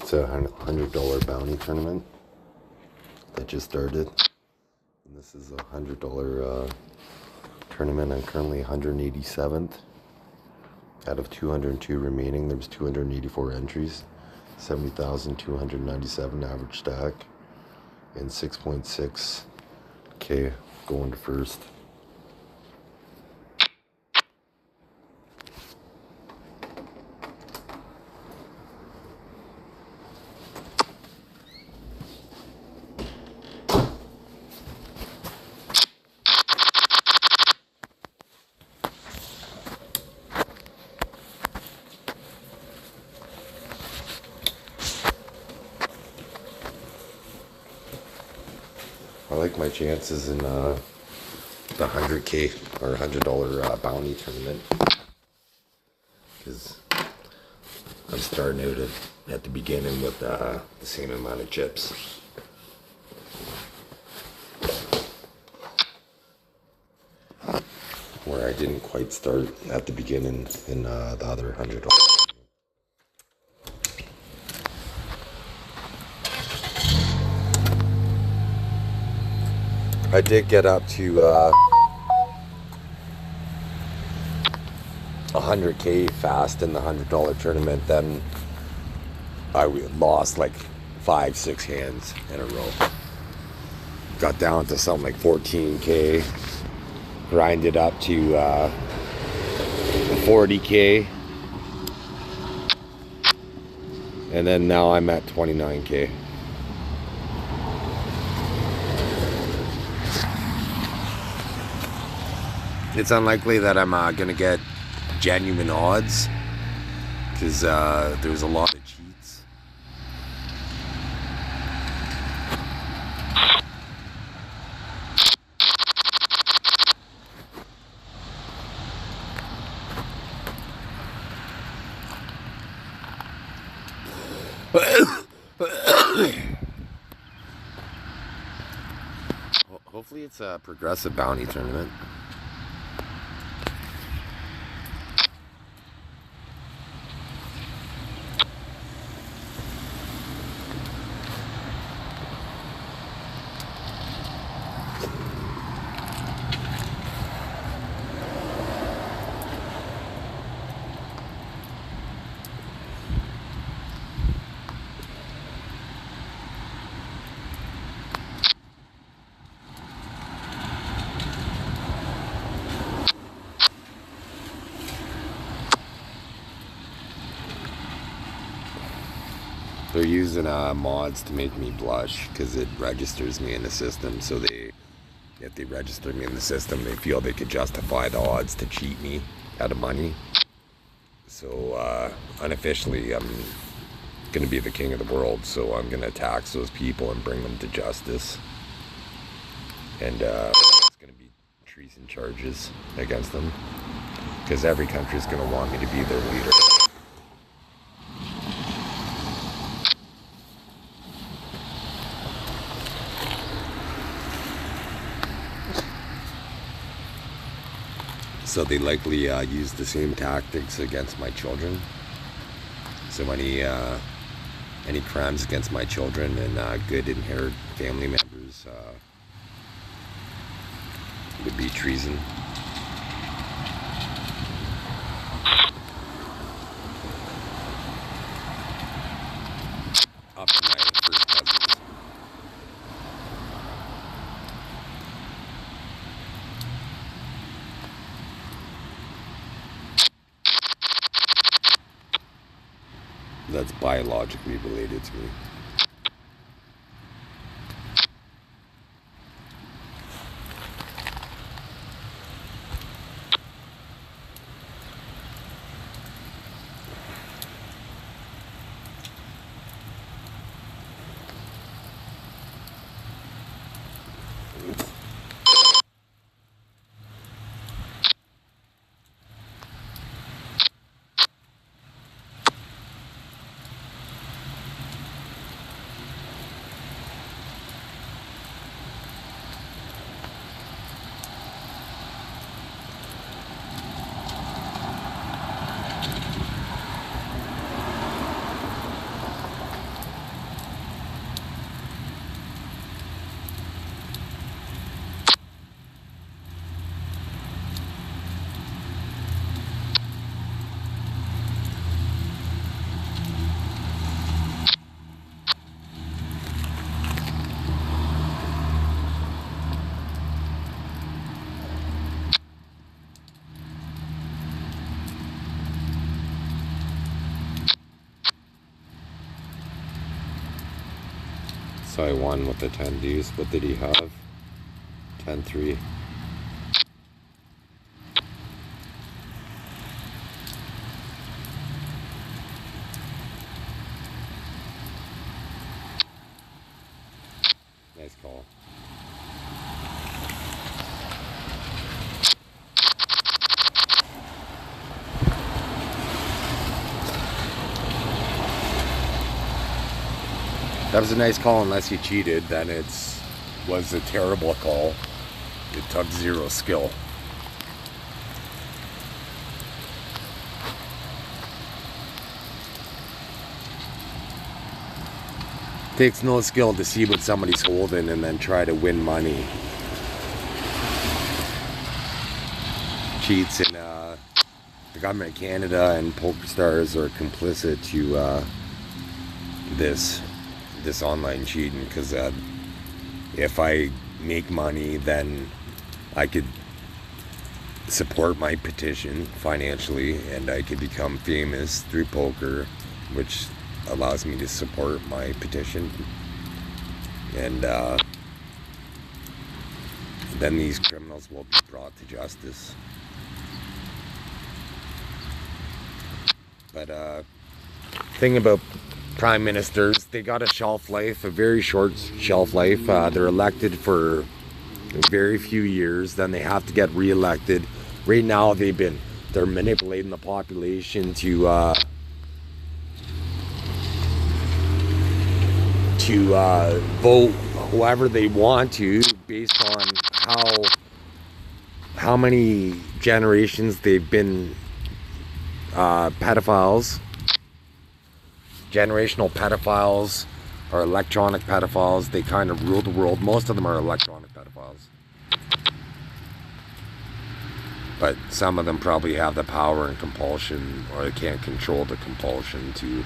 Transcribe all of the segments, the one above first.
It's a $100 bounty tournament that just started. And this is a $100 tournament. I'm currently 187th out of 202 remaining. There's 284 entries, 70,297 average stack, and 6.6K going to first. I like my chances in the 100K or $100 bounty tournament because I'm starting out at the beginning with the same amount of chips. Where I didn't quite start at the beginning in the other $100. I did get up to 100K fast in the $100 tournament. Then I lost like 5-6 hands in a row. Got down to something like 14K. Grinded up to 40K. And then now I'm at 29K. It's unlikely that I'm going to get genuine odds because there's a lot of cheats. Hopefully it's a progressive bounty tournament. They're using mods to make me blush because it registers me in the system. So if they register me in the system, they feel they could justify the odds to cheat me out of money. So unofficially, I'm going to be the king of the world. So I'm going to tax those people and bring them to justice. And it's going to be treason charges against them because every country is going to want me to be their leader. So they likely use the same tactics against my children. So any crimes against my children and good inherent family members would be treason. Up to my first cousins. That's biologically related to me. So I won with the 10 deuce. What did he have? 10-3. Nice call. That was a nice call unless you cheated, then was a terrible call. It took zero skill. Takes no skill to see what somebody's holding and then try to win money. Cheats in the government of Canada and PokerStars are complicit to this online cheating, because if I make money, then I could support my petition financially and I could become famous through poker, which allows me to support my petition. And then these criminals will be brought to justice. But thing about prime ministers, they got a shelf life, a very short shelf life. They're elected for very few years, then they have to get re-elected. Right now they're manipulating the population to vote whoever they want to based on how many generations they've been pedophiles. Generational pedophiles or electronic pedophiles. They kind of rule the world. Most of them are electronic pedophiles. But some of them probably have the power and compulsion, or they can't control the compulsion to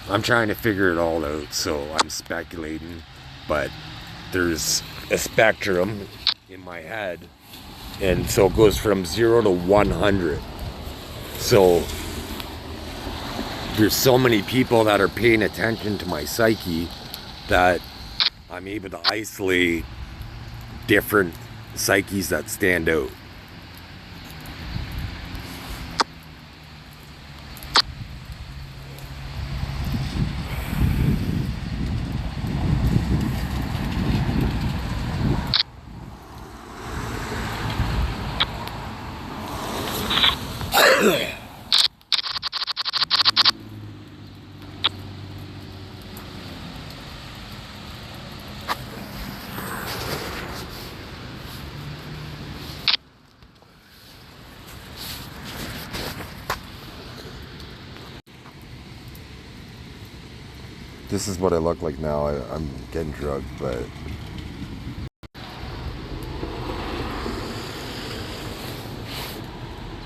I'm trying to figure it all out, so I'm speculating, but there's a spectrum in my head, and so it goes from 0 to 100. So there's so many people that are paying attention to my psyche that I'm able to isolate different psyches that stand out. This is what I look like now. I'm getting drugged, but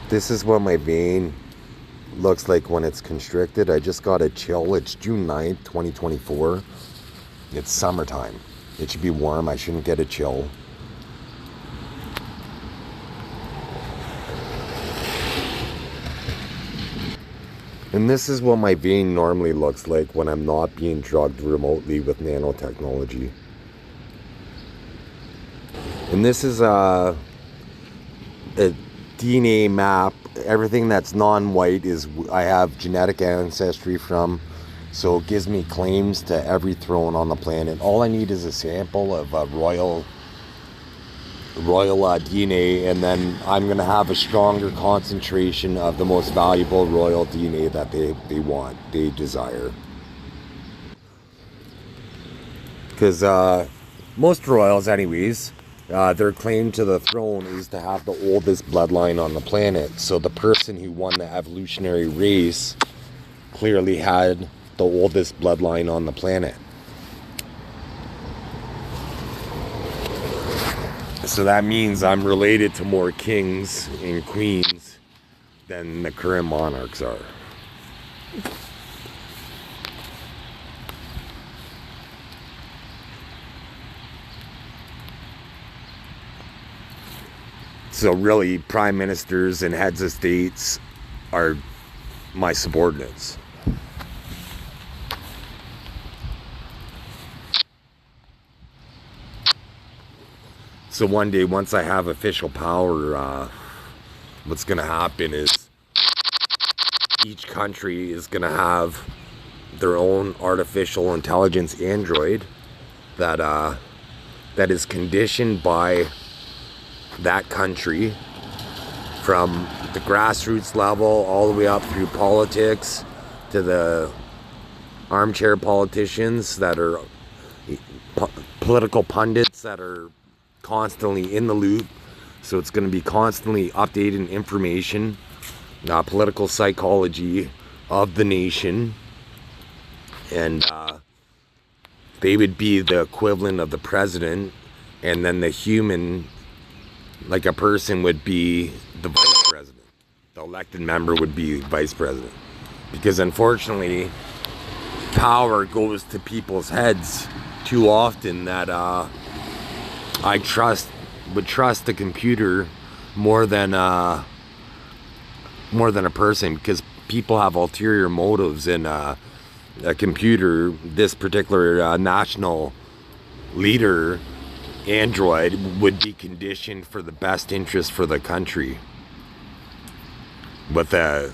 this is what my vein looks like when it's constricted. I just got a chill. It's June 9th, 2024. It's summertime. It should be warm. I shouldn't get a chill. And this is what my vein normally looks like when I'm not being drugged remotely with nanotechnology. And this is a DNA map. Everything that's non-white is I have genetic ancestry from, so it gives me claims to every throne on the planet. All I need is a sample of royal DNA, and then I'm going to have a stronger concentration of the most valuable royal DNA that they want, they desire. Because most royals anyways, their claim to the throne is to have the oldest bloodline on the planet. So the person who won the evolutionary race clearly had the oldest bloodline on the planet. So that means I'm related to more kings and queens than the current monarchs are. So really, prime ministers and heads of states are my subordinates. So one day, once I have official power, what's going to happen is each country is going to have their own artificial intelligence android that is conditioned by that country, from the grassroots level all the way up through politics to the armchair politicians that are political pundits that are constantly in the loop. So it's going to be constantly updating information, political psychology of the nation, and they would be the equivalent of the president, and then the human, like a person, would be the vice president. The elected member would be vice president. Because unfortunately, power goes to people's heads too often that I would trust a computer more than a person, because people have ulterior motives in a computer. This particular national leader android would be conditioned for the best interest for the country with a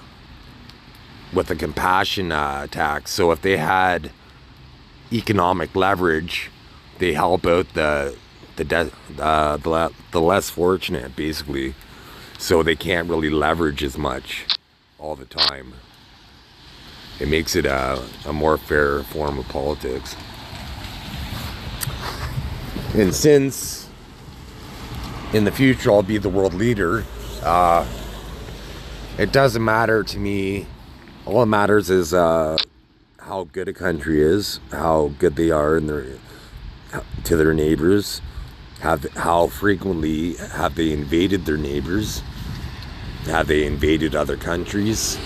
compassion tax. So if they had economic leverage, they help out the less fortunate, basically. So they can't really leverage as much all the time. It makes it a more fair form of politics. And since in the future I'll be the world leader, it doesn't matter to me. All that matters is how good a country is, how good they are to their neighbors, how frequently have they invaded their neighbors, have they invaded other countries,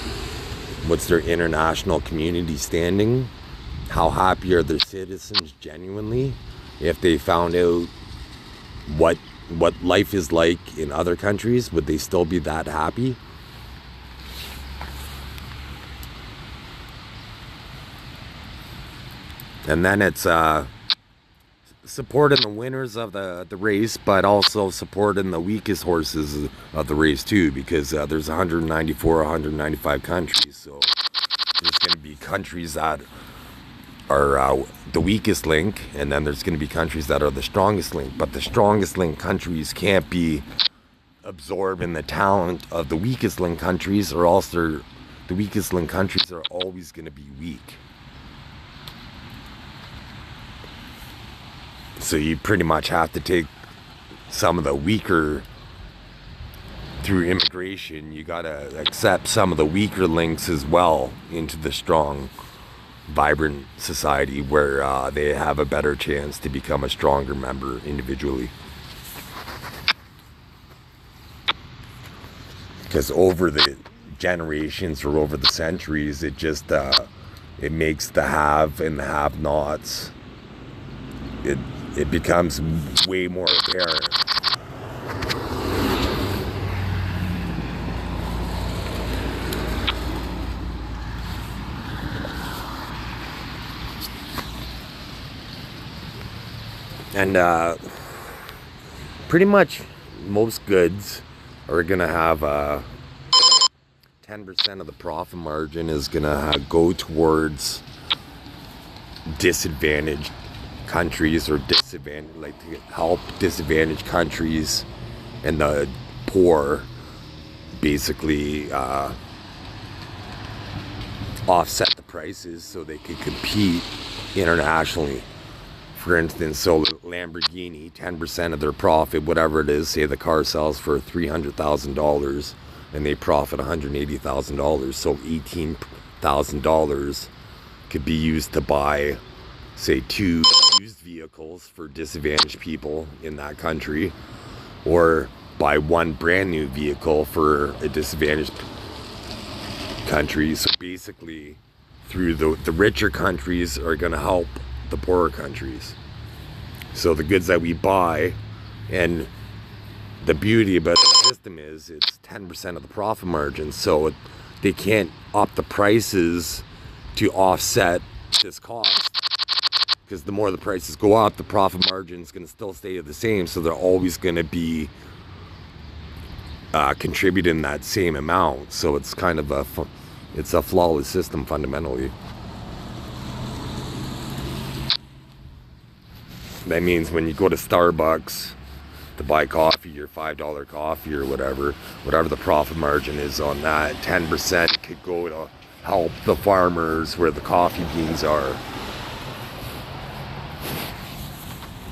what's their international community standing, how happy are their citizens genuinely. If they found out what life is like in other countries, would they still be that happy? And then it's supporting the winners of the race, but also supporting the weakest horses of the race too, because there's 195 countries. So there's going to be countries that are the weakest link, and then there's going to be countries that are the strongest link. But the strongest link countries can't be absorbing the talent of the weakest link countries, or else the weakest link countries are always going to be weak. So you pretty much have to take some of the weaker, through immigration, you gotta accept some of the weaker links as well into the strong, vibrant society where they have a better chance to become a stronger member individually. Because over the generations or over the centuries, it just it makes the have and the have-nots, it becomes way more apparent. And pretty much most goods are going to have 10% of the profit margin is going to go towards disadvantaged countries, or to help disadvantaged countries and the poor basically offset the prices so they can compete internationally. For instance, so Lamborghini, 10% of their profit, whatever it is, say the car sells for $300,000 and they profit $180,000, so $18,000 could be used to buy, say, 2 used vehicles for disadvantaged people in that country, or buy 1 brand new vehicle for a disadvantaged country. So basically, through the richer countries are going to help the poorer countries. So the goods that we buy, and the beauty about the system is, it's 10% of the profit margin. So they can't up the prices to offset this cost. Because the more the prices go up, the profit margin is going to still stay the same. So they're always going to be contributing that same amount. So it's kind of a flawless system fundamentally. That means when you go to Starbucks to buy coffee, your $5 coffee or whatever the profit margin is on that, 10% could go to help the farmers where the coffee beans are.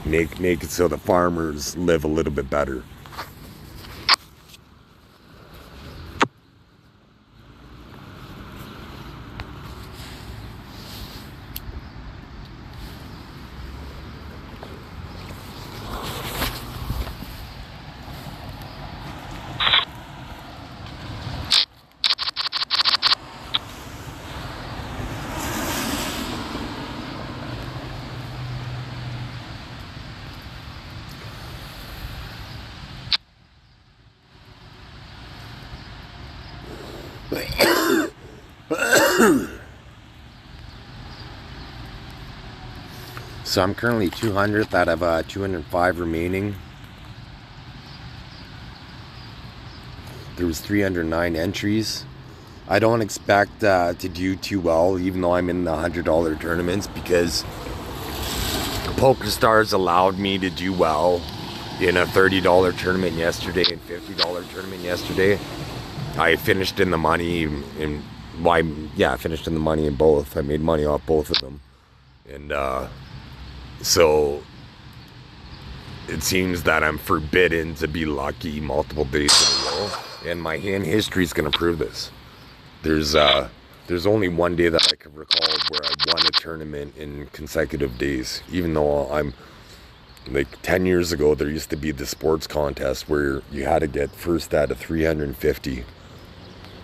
Make it so the farmers live a little bit better. So I'm currently 200th out of 205 remaining. There was 309 entries. I don't expect to do too well, even though I'm in the $100 tournaments, because PokerStars allowed me to do well in a $30 tournament yesterday and $50 tournament yesterday. I finished in the money I finished in the money in both. I made money off both of them. And so it seems that I'm forbidden to be lucky multiple days in a row. And my hand history is going to prove this. There's only one day that I can recall where I won a tournament in consecutive days. Even though I'm, like 10 years ago, there used to be the sports contest where you had to get first out of 350.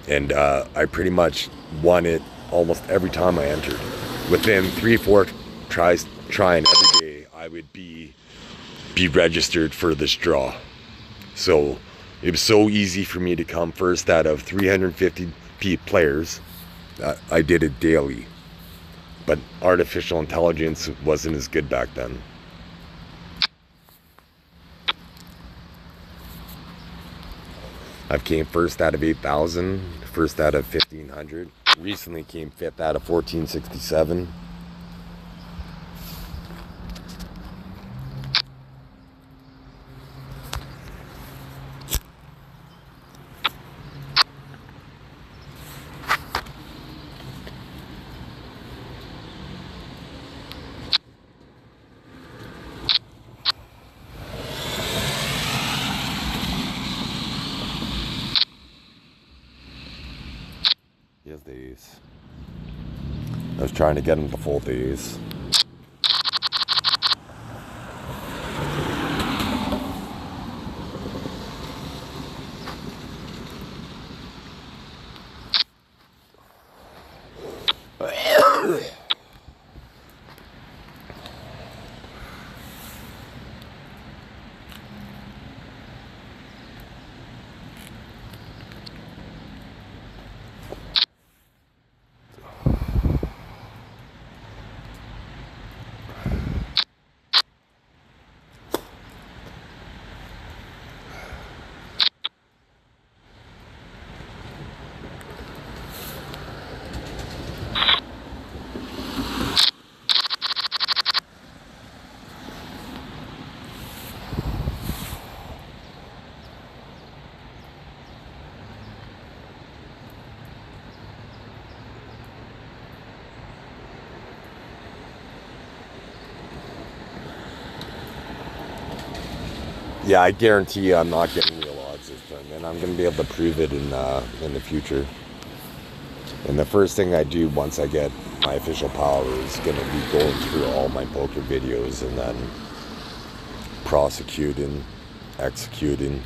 And I pretty much won it almost every time I entered. Within 3-4 tries trying every day, I would be registered for this draw. So it was so easy for me to come first out of 350 players. I did it daily. But artificial intelligence wasn't as good back then. I've came first out of 8,000, first out of 1,500. Recently came fifth out of 1,467. Yes, days. I was trying to get him to full days. Yeah, I guarantee you I'm not getting real odds this time, and I'm going to be able to prove it in the future. And the first thing I do once I get my official power is going to be going through all my poker videos and then prosecuting, executing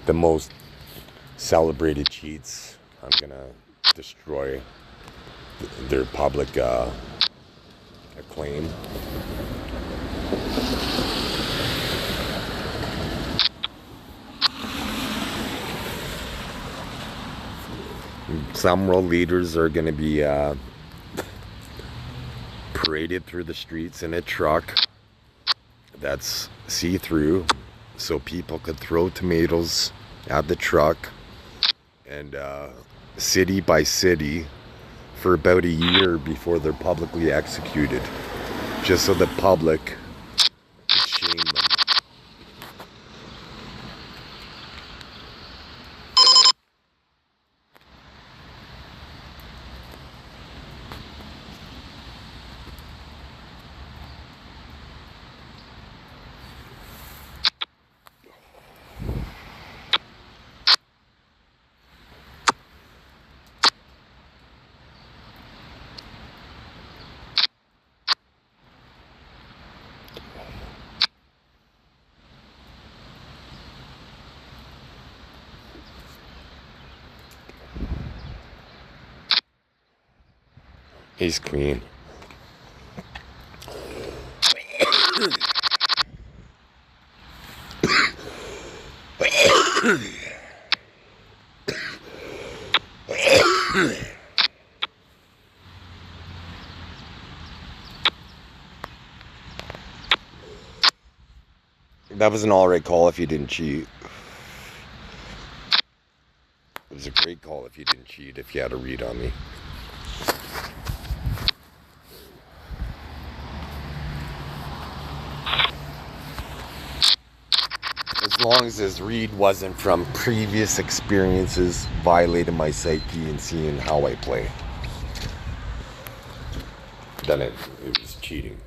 the most celebrated cheats. I'm going to destroy their public acclaim. Some world leaders are going to be paraded through the streets in a truck that's see-through, so people could throw tomatoes at the truck, and city by city for about a year before they're publicly executed, just so the public could shame them. Ace queen. That was an alright call if you didn't cheat. It was a great call if you didn't cheat, if you had a read on me. As long as his read wasn't from previous experiences violating my psyche and seeing how I play, then it was cheating.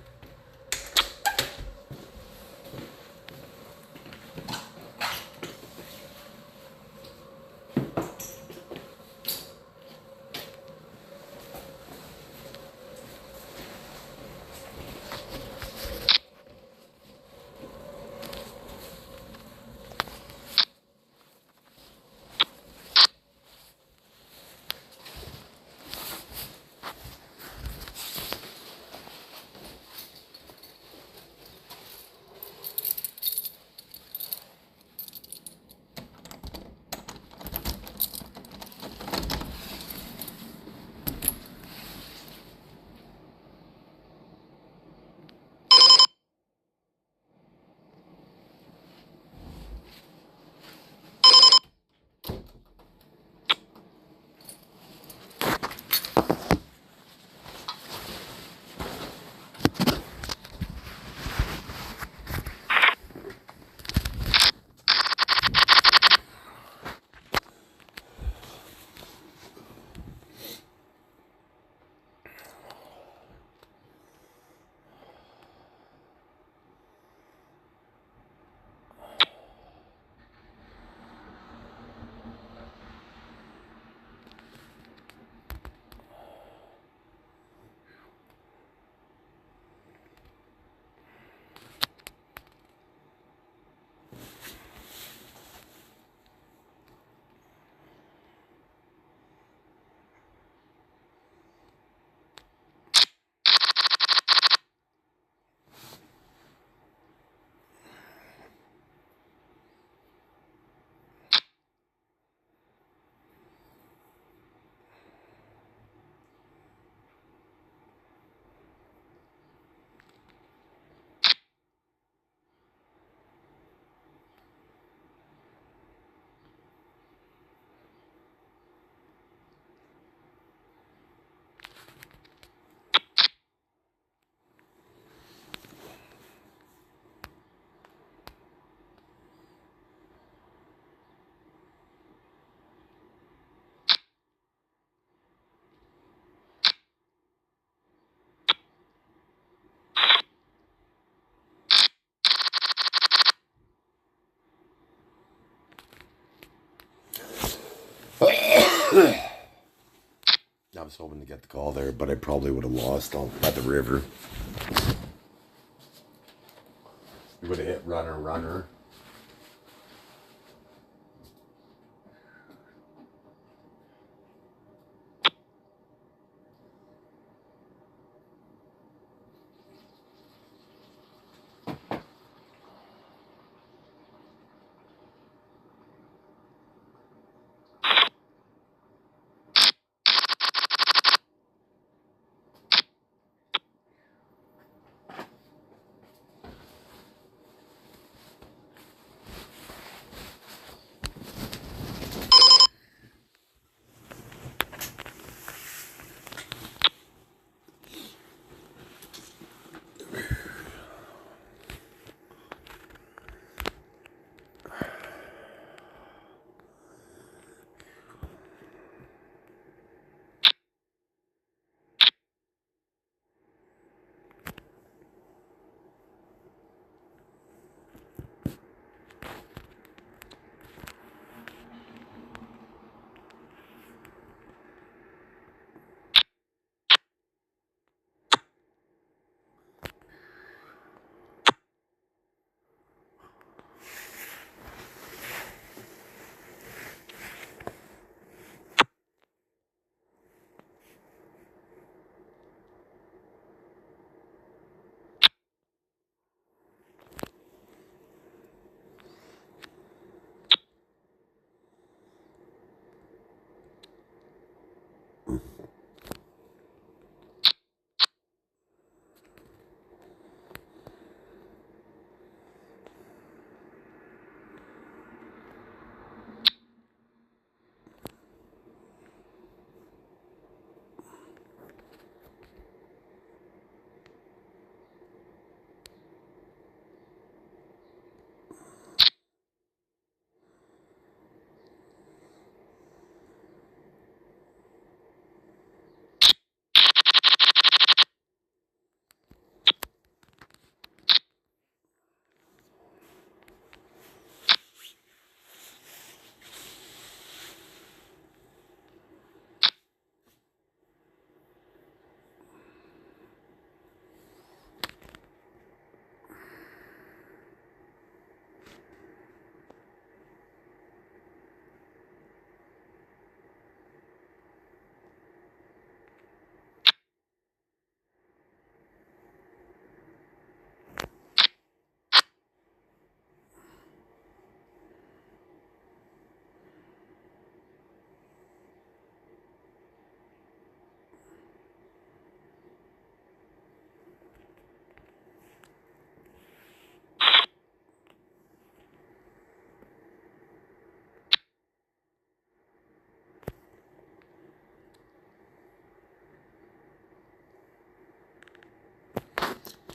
I was hoping to get the call there, but I probably would have lost at the river. We would have hit runner.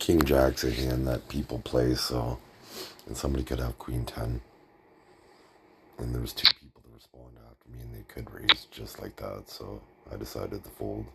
King Jack's a hand that people play, so, and somebody could have Queen 10. And there was two people that respond after me, and they could raise just like that, so I decided to fold.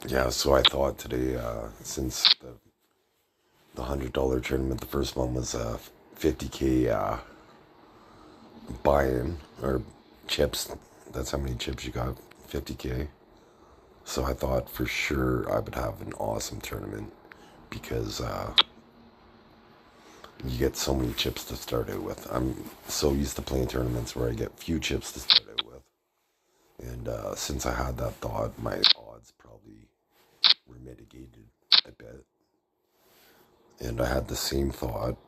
Yeah, so I thought today, since the $100 tournament, the first one was 50K buy-in, or chips. That's how many chips you got, 50K. So I thought for sure I would have an awesome tournament because you get so many chips to start out with. I'm so used to playing tournaments where I get few chips to start out with. And since I had that thought, my odds probably were mitigated a bit. And I had the same thought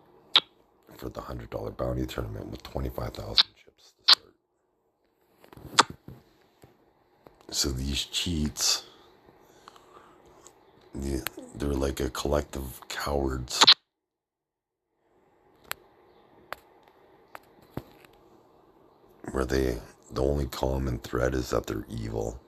for the $100 bounty tournament with 25,000 chips to start. So these cheats, they're like a collective of cowards. Where the only common thread is that they're evil.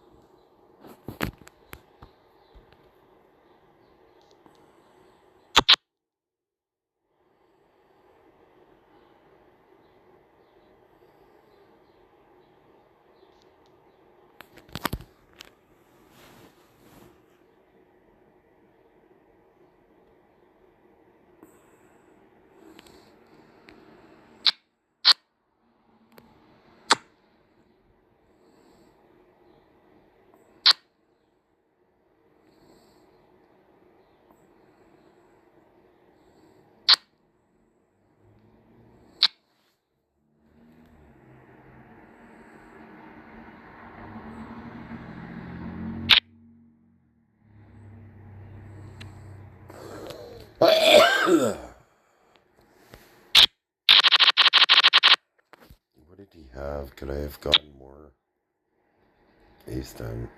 What did he have? Could I have gotten more? Ace 10.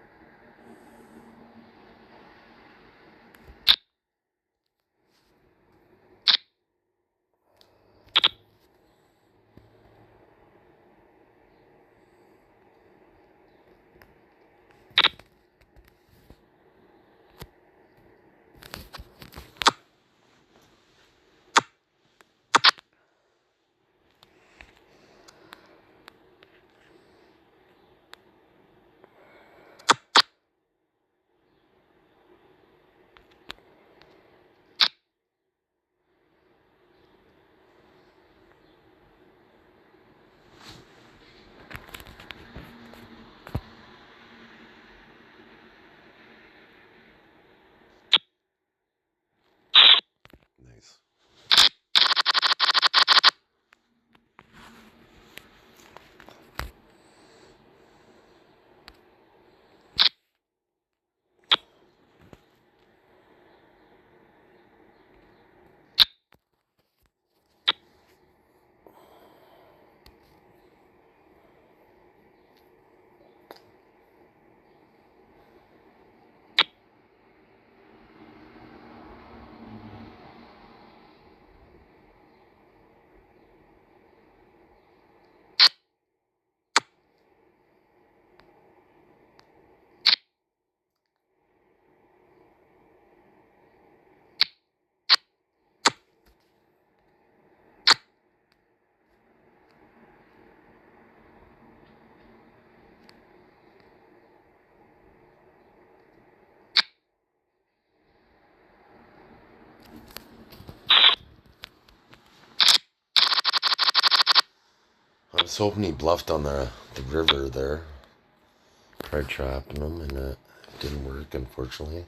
Nice. I was hoping he bluffed on the river there. Tried trapping him, and it didn't work, unfortunately.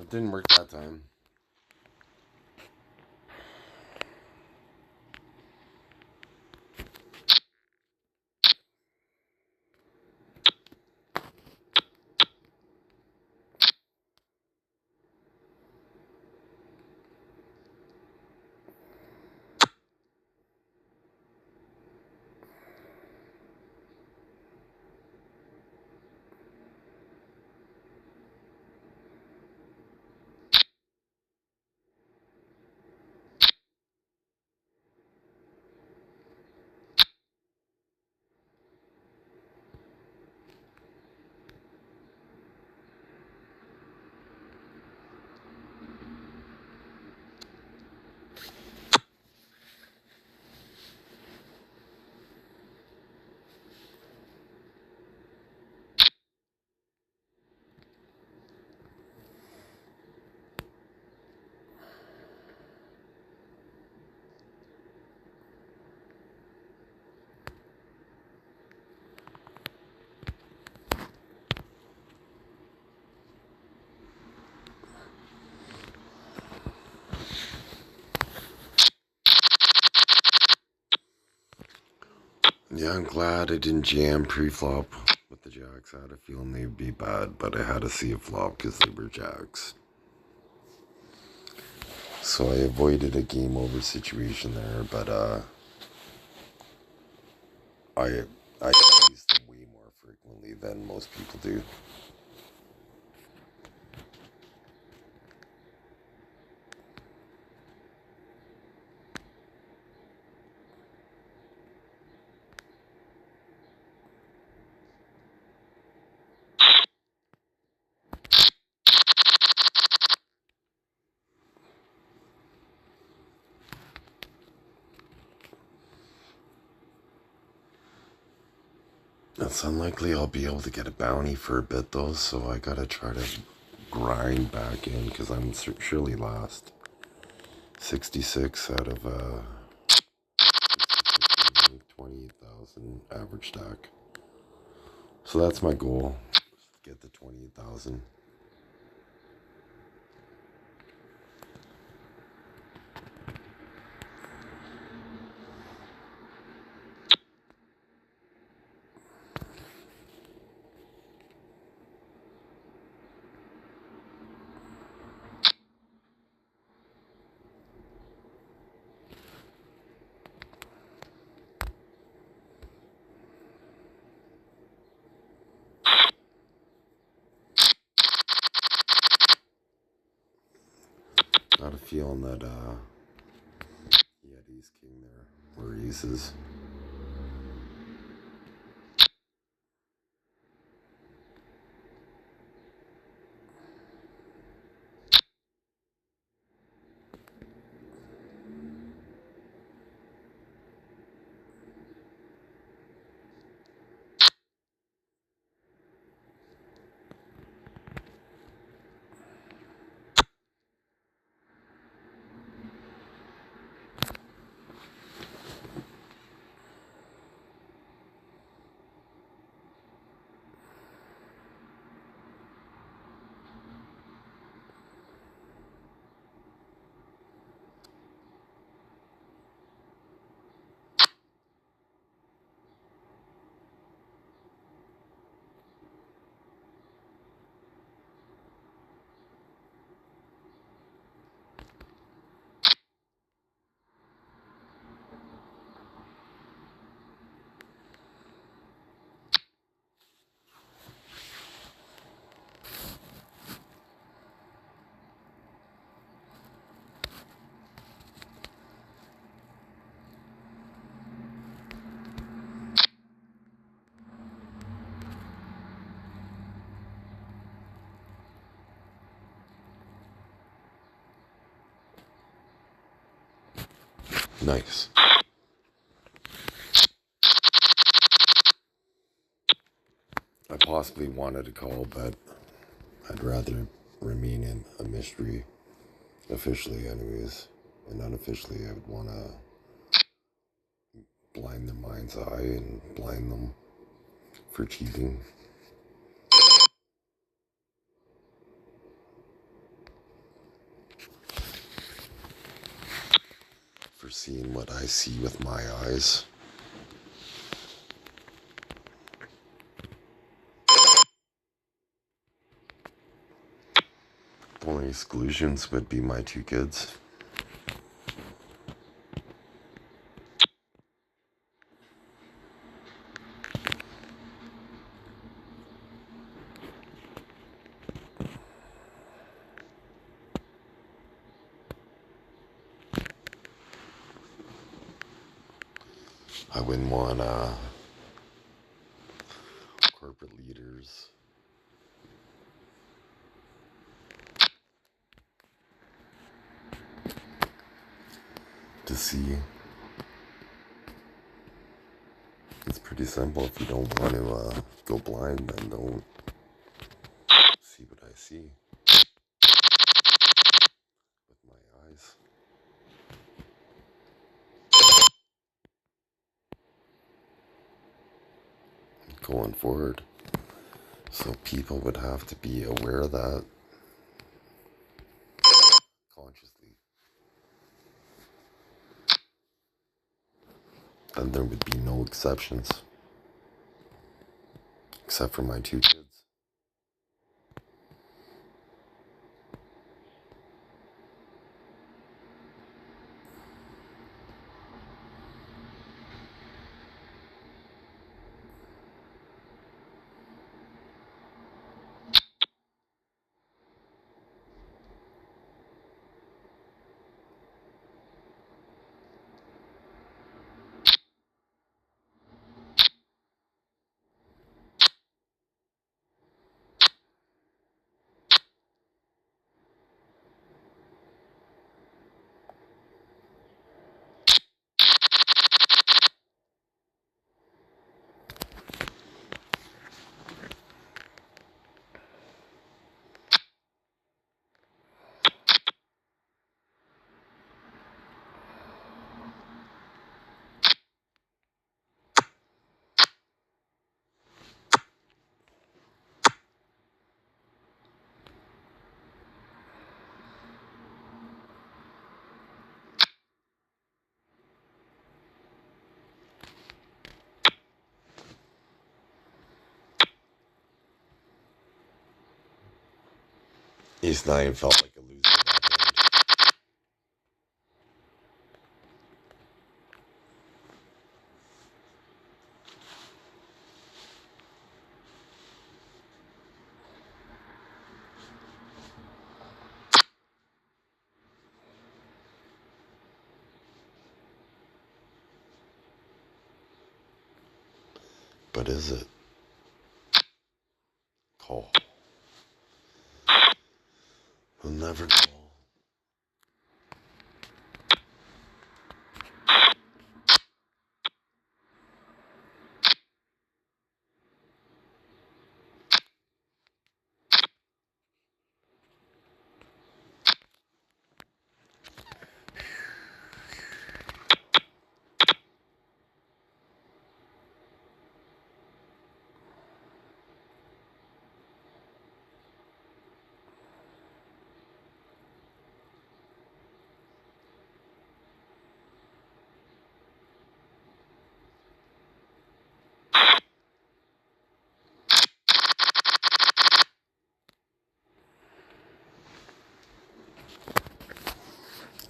It didn't work that time. Yeah, I'm glad I didn't jam pre-flop with the jacks. I had a feeling they'd be bad, but I had to see a flop because they were jacks. So I avoided a game over situation there, but I use them way more frequently than most people do. It's unlikely I'll be able to get a bounty for a bit though, so I gotta try to grind back in because I'm surely last. 66 out of 28,000 average stack. So that's my goal. Get the 28,000. Got a feeling that he had ace king there, or aces. Nice. I possibly wanted to call, but I'd rather remain in a mystery, officially anyways. And unofficially, I would want to blind their mind's eye and blind them for cheating. seeing what I see with my eyes. The only exclusions would be my 2 kids. I wouldn't want corporate leaders to see. It's pretty simple. If you don't want to go blind, then don't see what I see with my eyes. Going forward. So people would have to be aware of that consciously. Then there would be no exceptions. Except for my 2 kids. He's not even felt like a loser that day. But is it? Call. We'll never know.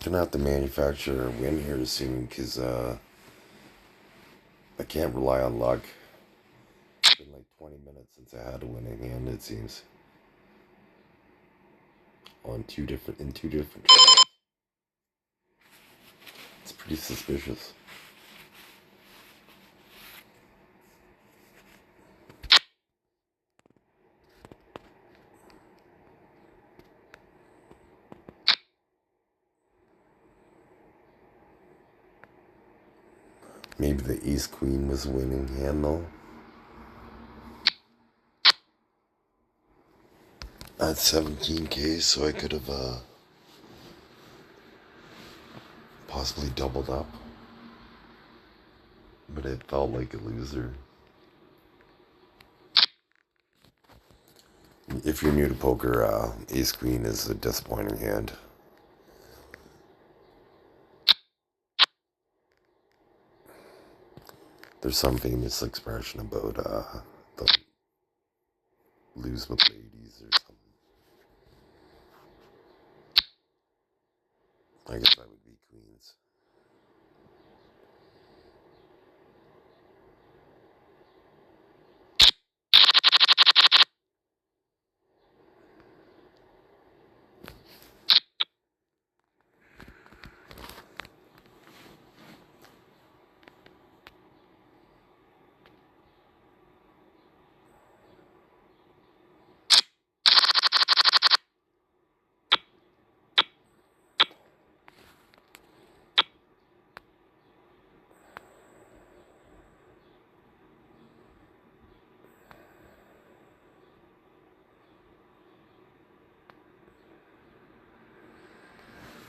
Gonna have to manufacture a win here soon, because I can't rely on luck. It's been like 20 minutes since I had a winning hand, it seems. In two different trades. It's pretty suspicious. Maybe the ace queen was a winning hand though. At 17K, so I could have possibly doubled up. But it felt like a loser. If you're new to poker, ace queen is a disappointing hand. There's some famous expression about the lose with ladies or something. I guess that would be queens.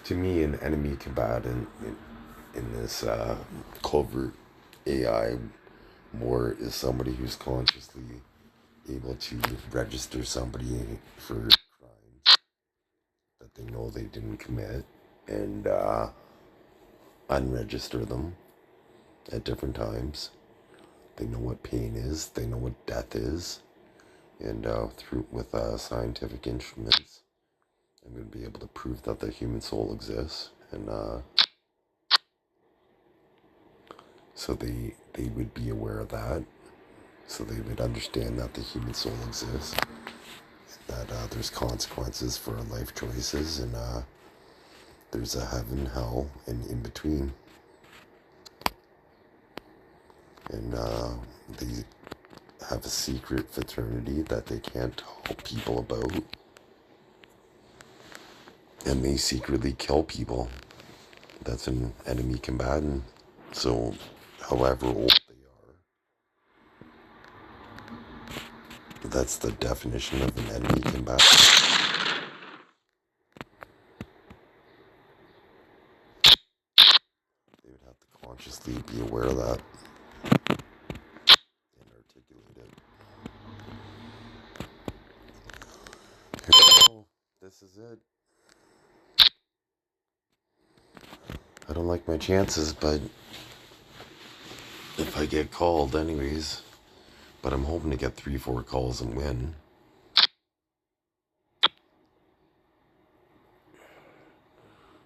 To me, an enemy combatant in this covert AI war is somebody who's consciously able to register somebody for crimes that they know they didn't commit and unregister them at different times. They know what pain is, they know what death is, and through with scientific instruments, I'm going to be able to prove that the human soul exists, and so they would be aware of that, so they would understand that the human soul exists, that there's consequences for our life choices, and there's a heaven, hell, and in between. And they have a secret fraternity that they can't tell people about. And they secretly kill people. That's an enemy combatant. So, however old they are, that's the definition of an enemy combatant. They would have to consciously be aware of that and articulate it. Here we go. This is it. I don't like my chances, but if I get called anyways, but I'm hoping to get 3-4 calls and win.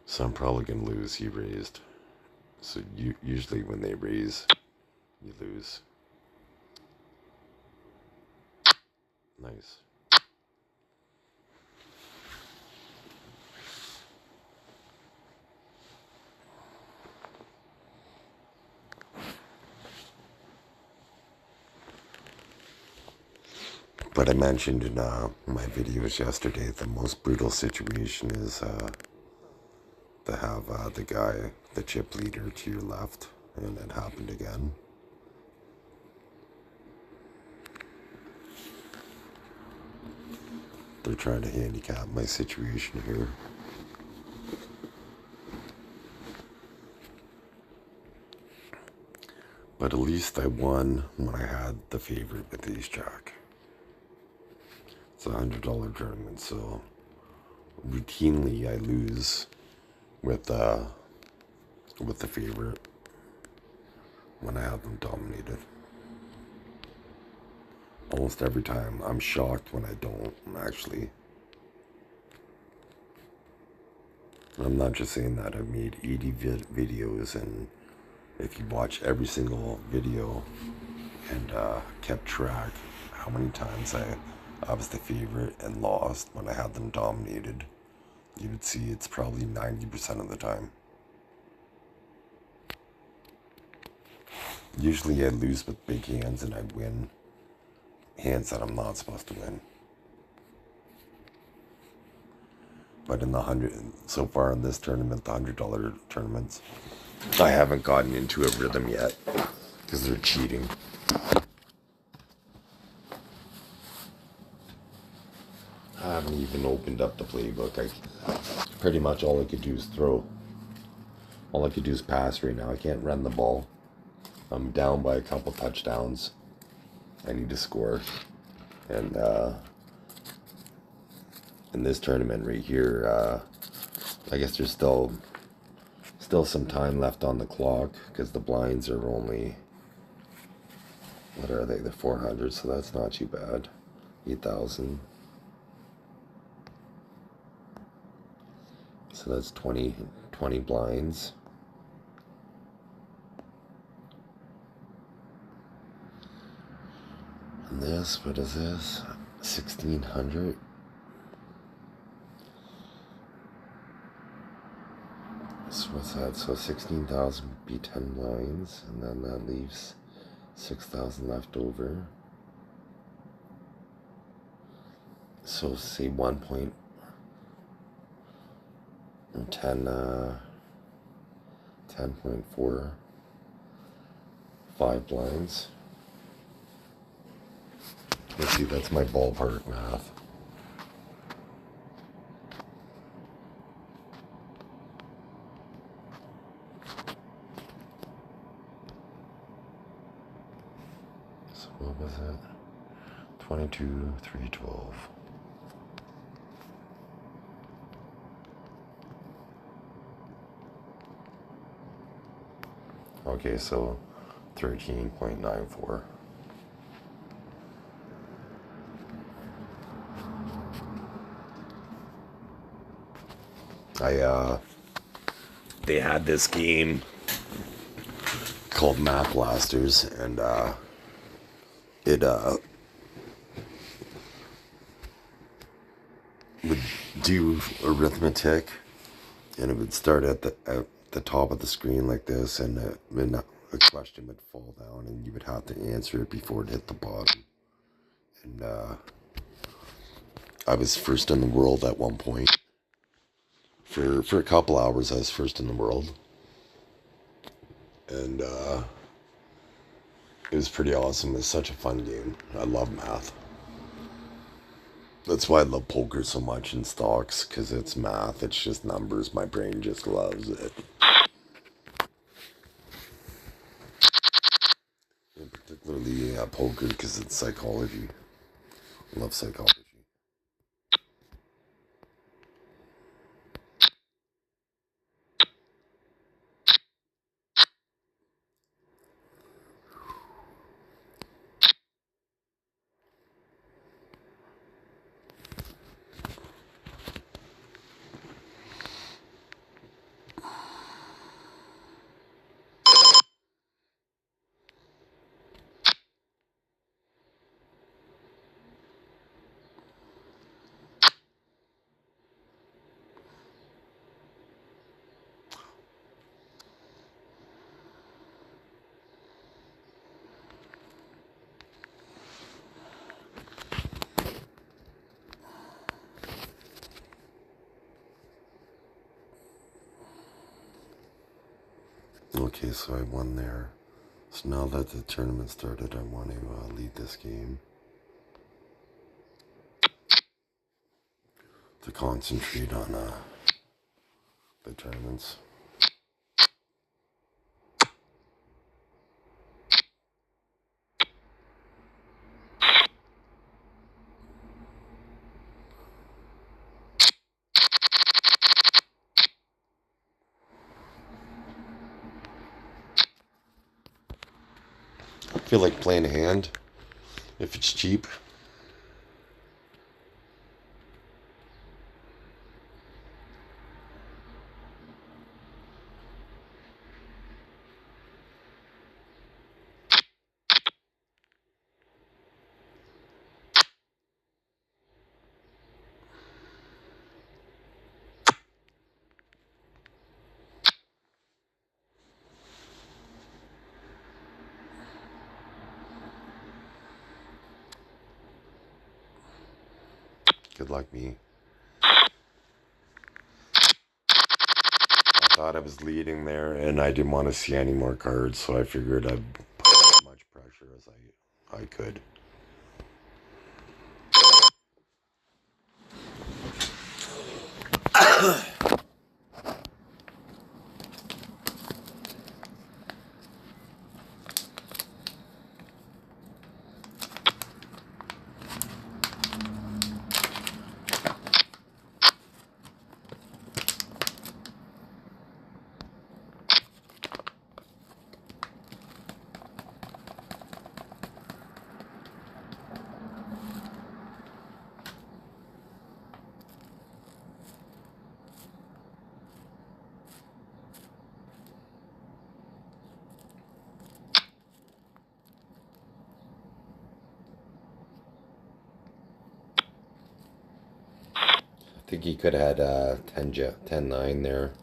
So I'm probably going to lose. He raised. So usually when they raise, you lose. Nice. But I mentioned in my videos yesterday, the most brutal situation is to have the guy, the chip leader to your left, and it happened again. They're trying to handicap my situation here. But at least I won when I had the favorite with ace jack. It's a $100 tournament, so routinely I lose with the favorite when I have them dominated. Almost every time. I'm shocked when I don't, actually. I'm not just saying that. I've made 80 videos, and if you watch every single video and kept track how many times I was the favorite and lost when I had them dominated, you would see it's probably 90% of the time. Usually I lose with big hands and I win hands that I'm not supposed to win. But in so far in this tournament, the $100 tournaments, I haven't gotten into a rhythm yet because they're cheating. I haven't even opened up the playbook. Pretty much all I could do is throw. All I could do is pass right now. I can't run the ball. I'm down by a couple touchdowns. I need to score. And in this tournament right here, I guess there's still some time left on the clock because the blinds are only What are they? They're 400, so that's not too bad. 8,000. So that's 20 blinds. And this, what is this? 1,600. So what's that? So 16,000 would be 10 blinds, and then that leaves 6,000 left over. So say 1.10 10.45 blinds. Let's see, that's my ballpark math. So what was it? 22,312. Okay, so 13.94. They had this game called Map Blasters, and it would do arithmetic, and it would start at the top of the screen like this, and a question would fall down, and you would have to answer it before it hit the bottom. And I was first in the world at one point. For a couple hours, I was first in the world, and it was pretty awesome. It's such a fun game. I love math. That's why I love poker so much in stocks, because it's math. It's just numbers. My brain just loves it. And particularly poker, because it's psychology. I love psychology. Okay, so I won there. So now that the tournament started, I want to lead this game. To concentrate on the tournaments. I feel like playing a hand if it's cheap. Good luck, me. I thought I was leading there, and I didn't want to see any more cards, so I figured I'd put as much pressure as I could. think he could have had 10-9 there.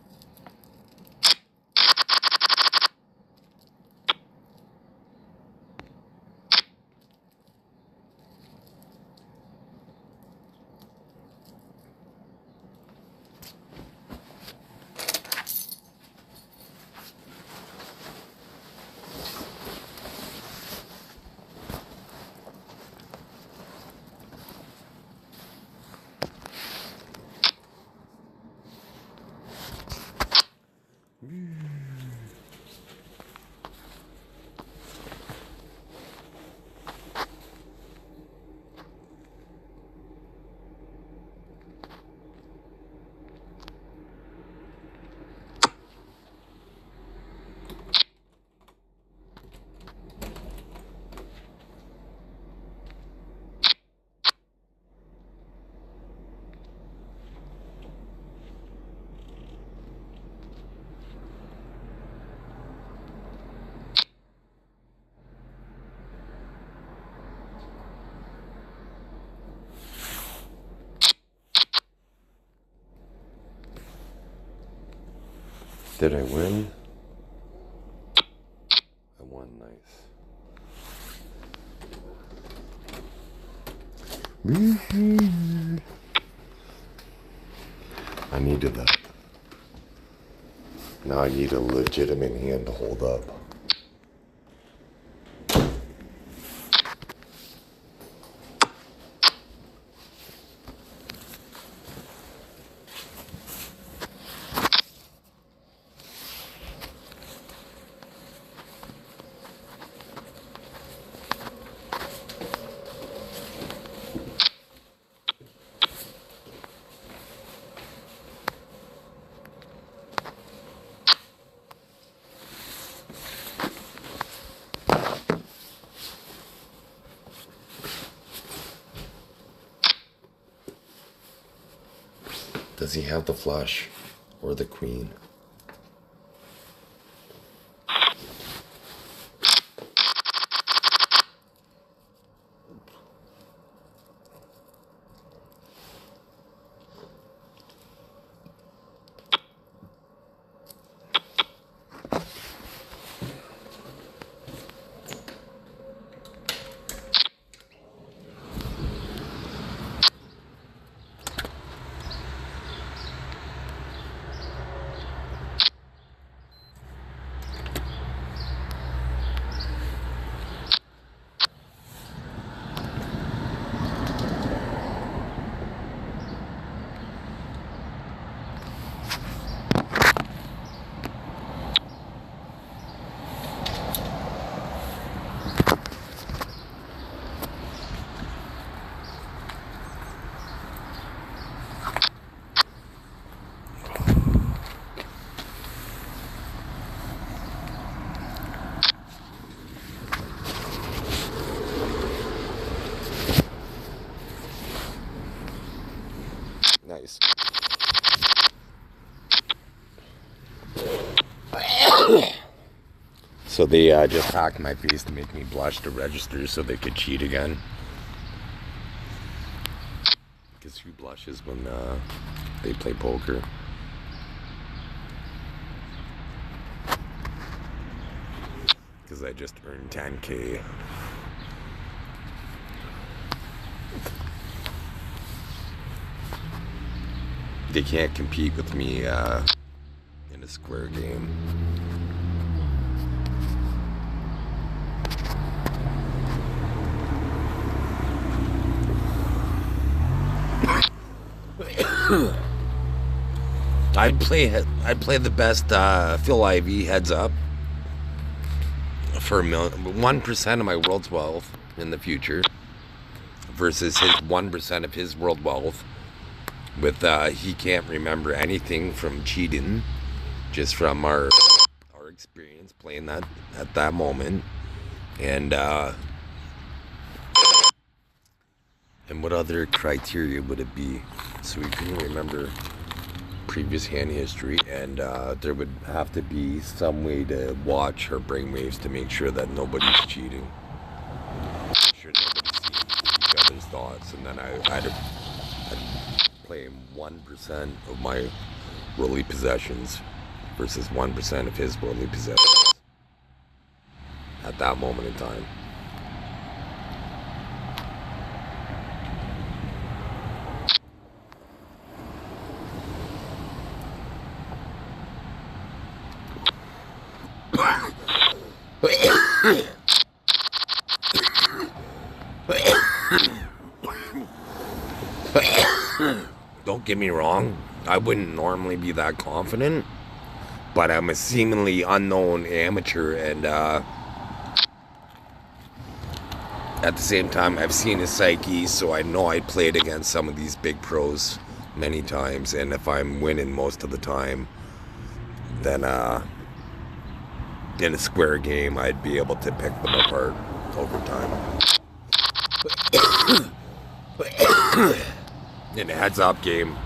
Did I win? I won, nice. I needed that. Now I need a legitimate hand to hold up. Does he have the flush or the queen? Nice. So they just hacked my face to make me blush to register so they could cheat again. Because who blushes when they play poker? Because I just earned 10K. They can't compete with me in a square game. I'd play the best Phil Ivey heads up for 1% of my world's wealth in the future versus his 1% of his world wealth. With he can't remember anything from cheating, just from our experience playing that at that moment, and what other criteria would it be? So we couldn't remember previous hand history, and there would have to be some way to watch her brainwaves to make sure that nobody's cheating. Make sure nobody's seeing each other's thoughts, and then I'd claim 1% of my worldly possessions versus 1% of his worldly possessions at that moment in time. Don't get me wrong, I wouldn't normally be that confident, but I'm a seemingly unknown amateur, and at the same time, I've seen his psyche, so I know I played against some of these big pros many times, and if I'm winning most of the time, then in a square game, I'd be able to pick them apart over time. In a heads-up game,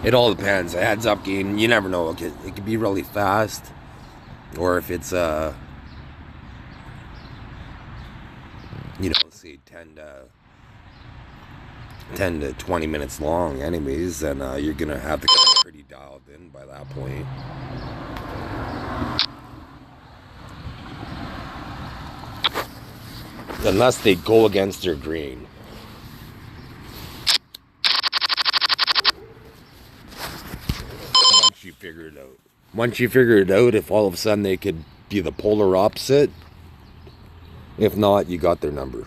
it all depends. A heads-up game, you never know. It could be really fast, or if it's say 10 to 20 minutes long anyways, then you're gonna have to get pretty dialed in by that point. Unless they go against their grain. Once you figure it out, if all of a sudden they could be the polar opposite, if not, you got their number.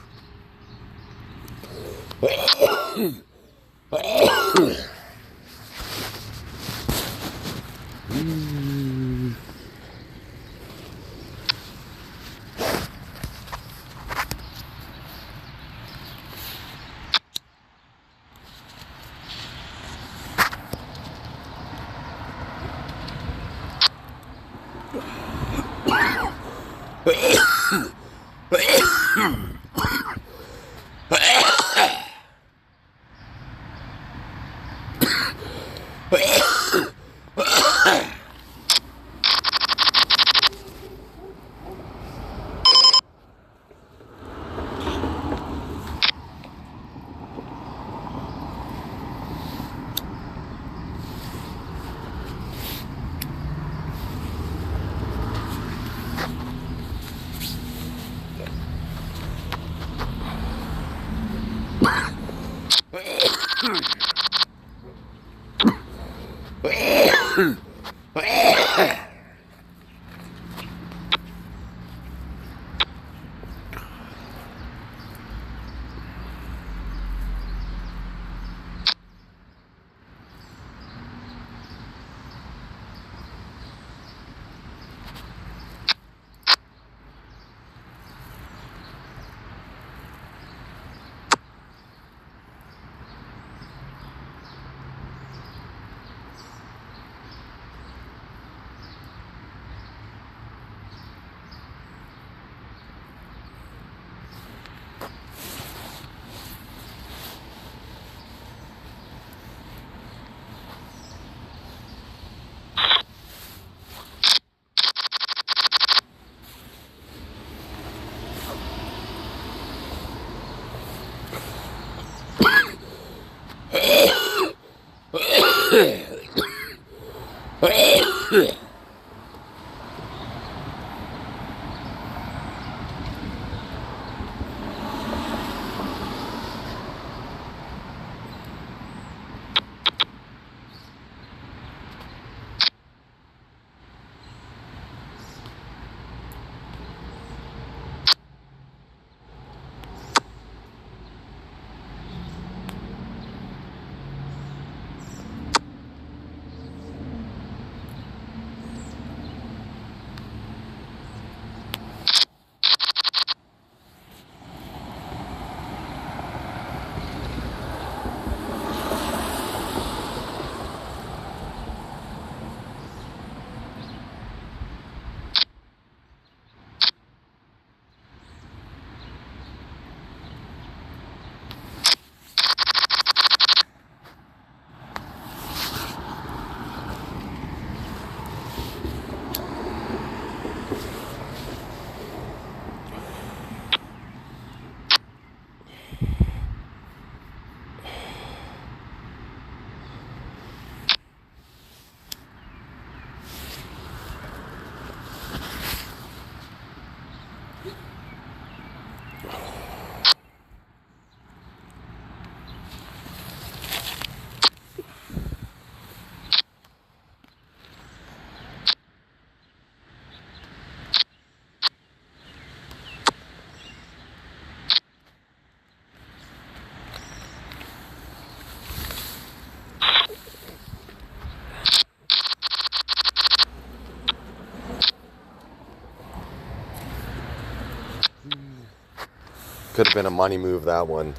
Could have been a money move, that one.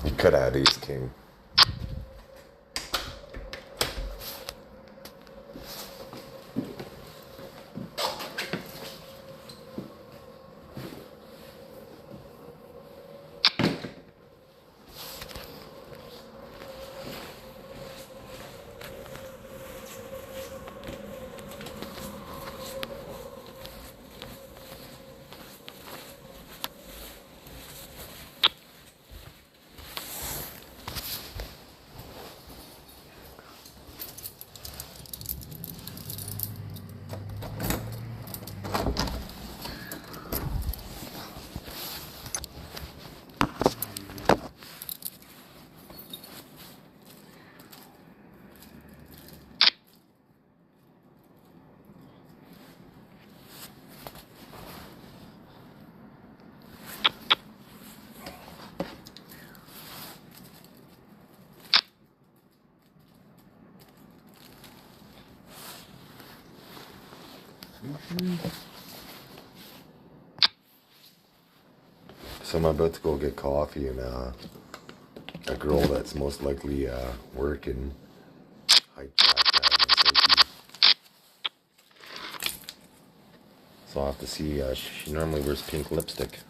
You could have had ace king. So I'm about to go get coffee, and a girl that's most likely working hijacked my psyche. So I'll have to see. She normally wears pink lipstick.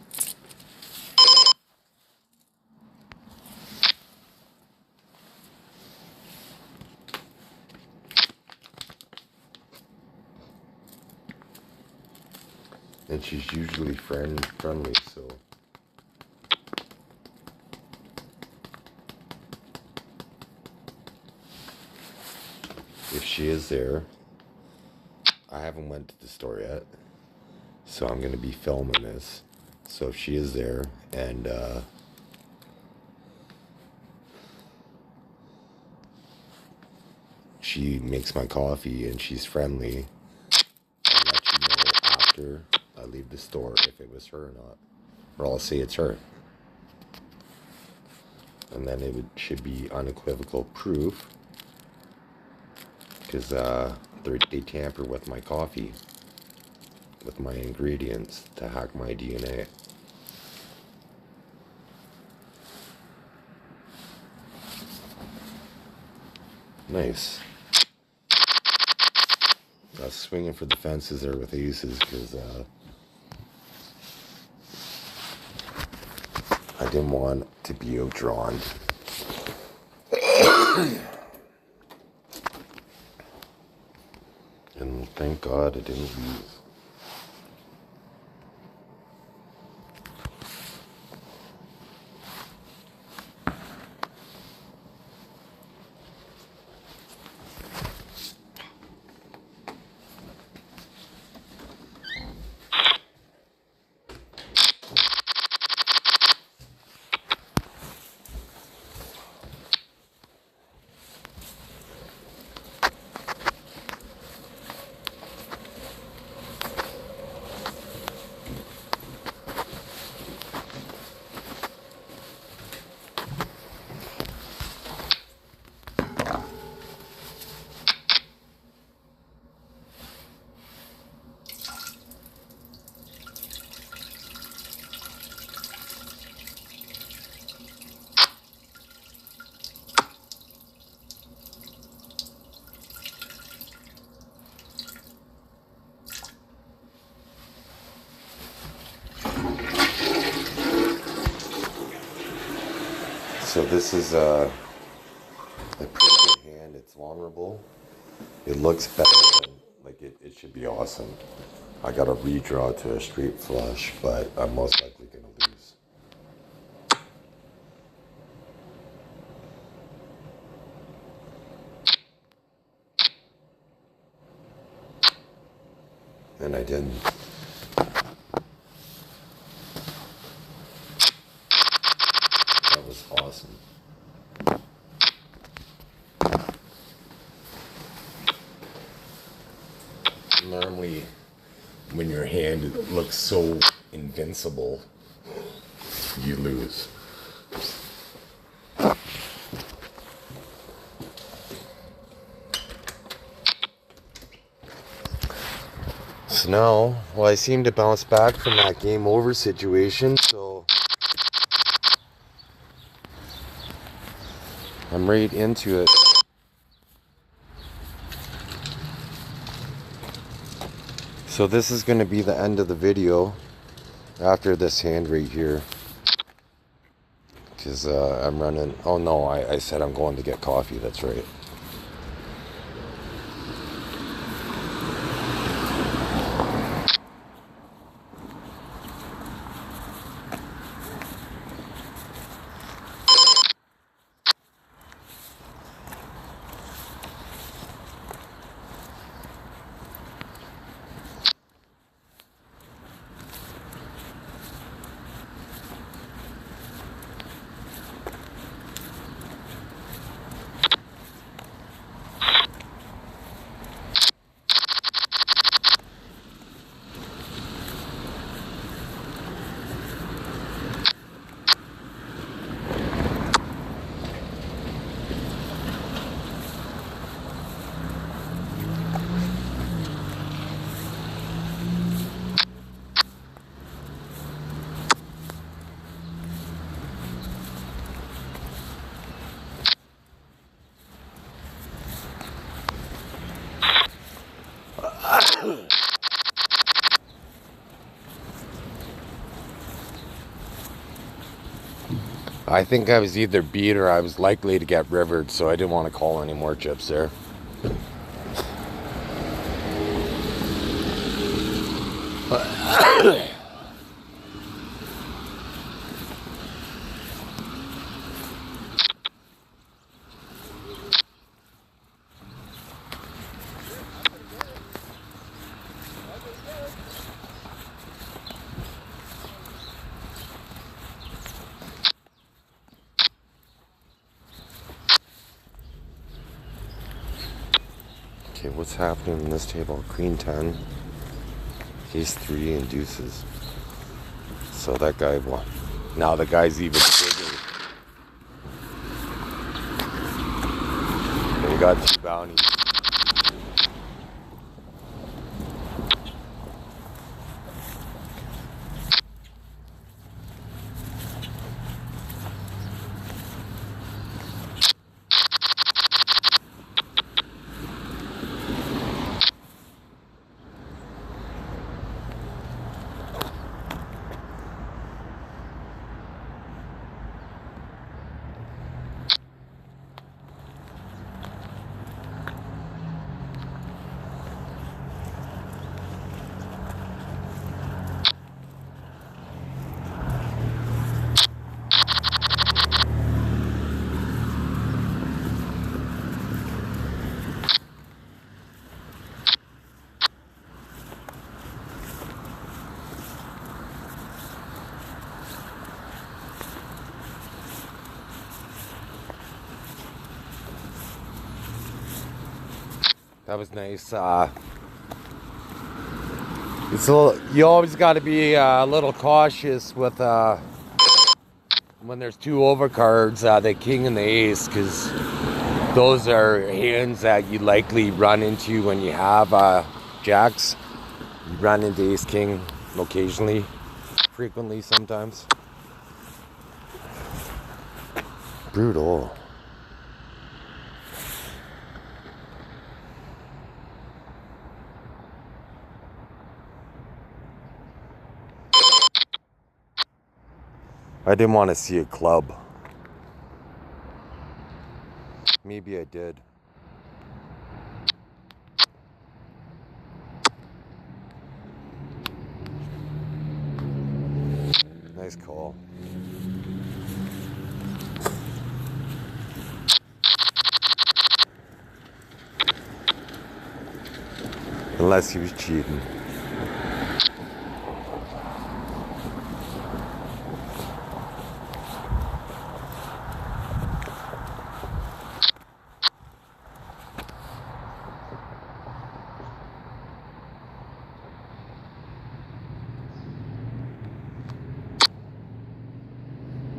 And she's usually friendly, so. If she is there, I haven't went to the store yet, so I'm going to be filming this. So if she is there and she makes my coffee and she's friendly, I'll let you know after I leave the store if it was her or not. Or I'll say it's her. And then should be unequivocal proof, because they tamper with my coffee, with my ingredients, to hack my DNA. Nice. I was swinging for the fences there with aces, because I didn't want to be outdrawn. And thank God I didn't lose. So this is a pretty good hand. It's vulnerable. It looks better than, like, it should be awesome. I got a redraw to a straight flush, but I'm most likely going to lose. And I didn't. That was awesome. Normally, when your hand looks so invincible, you lose. So now, well, I seem to bounce back from that game over situation, so I'm right into it. So this is going to be the end of the video after this hand right here. Because I'm running, oh no, I said I'm going to get coffee, that's right. I think I was either beat or I was likely to get rivered, so I didn't want to call any more chips there. Okay, what's happening in this table? Queen 10, ace 3, and deuces. So that guy won. Now the guy's even bigger. And we got 2 bounties. That was nice. It's a little, you always got to be a little cautious with when there's 2 overcards, the king and the ace, because those are hands that you likely run into when you have jacks. You run into ace king occasionally, frequently sometimes. Brutal. I didn't want to see a club. Maybe I did. Nice call. Unless he was cheating.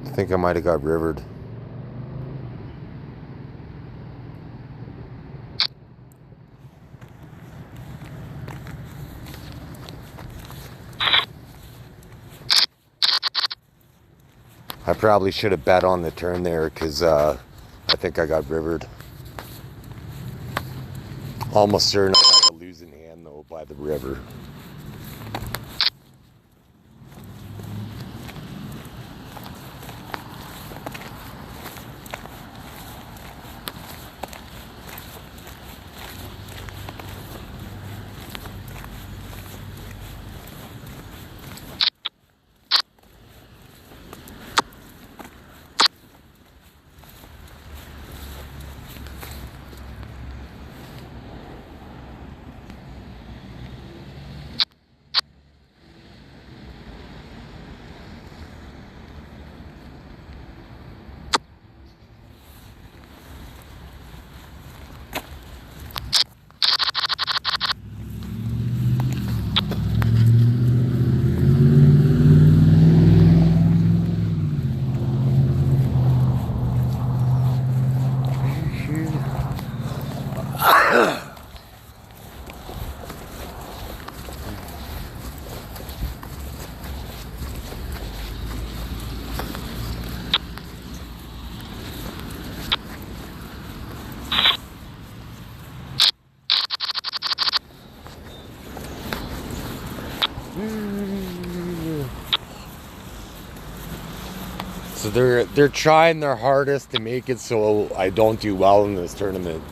I think I might have got rivered. I probably should have bet on the turn there because I think I got rivered. Almost certain I had a losing hand though by the river. So they're trying their hardest to make it so I don't do well in this tournament.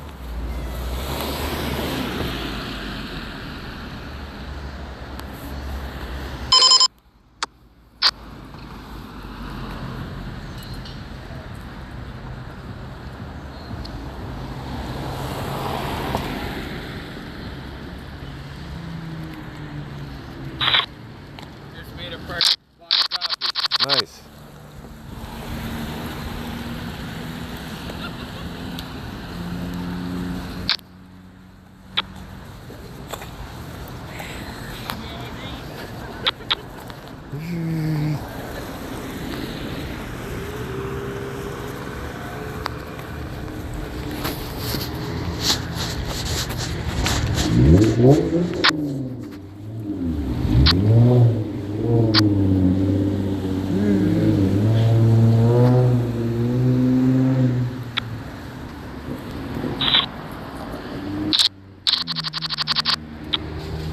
Just made a perfect coffee. Nice.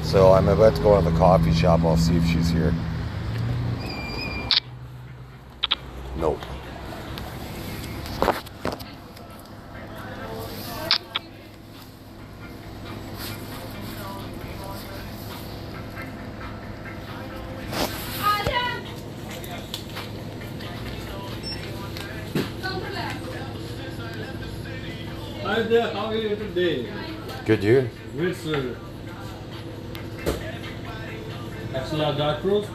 So I'm about to go to the coffee shop. I'll see if she's here. Nope. Hi there, how are you today? Good, you? Good, sir. Extra dark roast?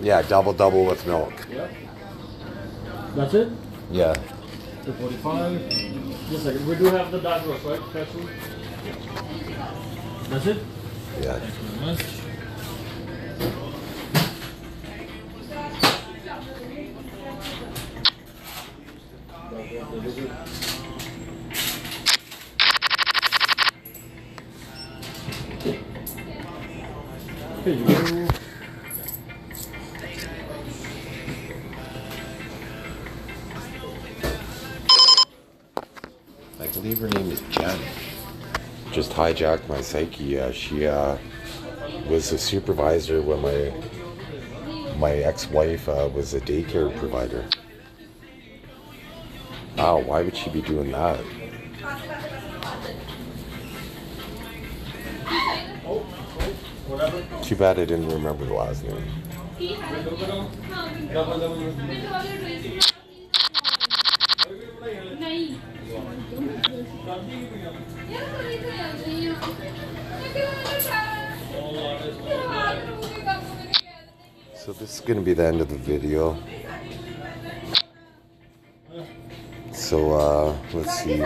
Yeah, double with milk. Yeah. That's it? Yeah. 245. Just a second. We do have the dark roast, right? Special. That's it? Yeah. Thank you very much. Here you go. I believe her name is Jen. Just hijacked my psyche. She was a supervisor when my ex-wife was a daycare provider. Wow, why would she be doing that? Too bad I didn't remember the last name. So this is going to be the end of the video. So let's see.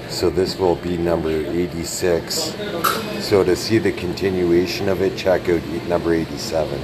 So this will be number 86. So to see the continuation of it, check out number 87.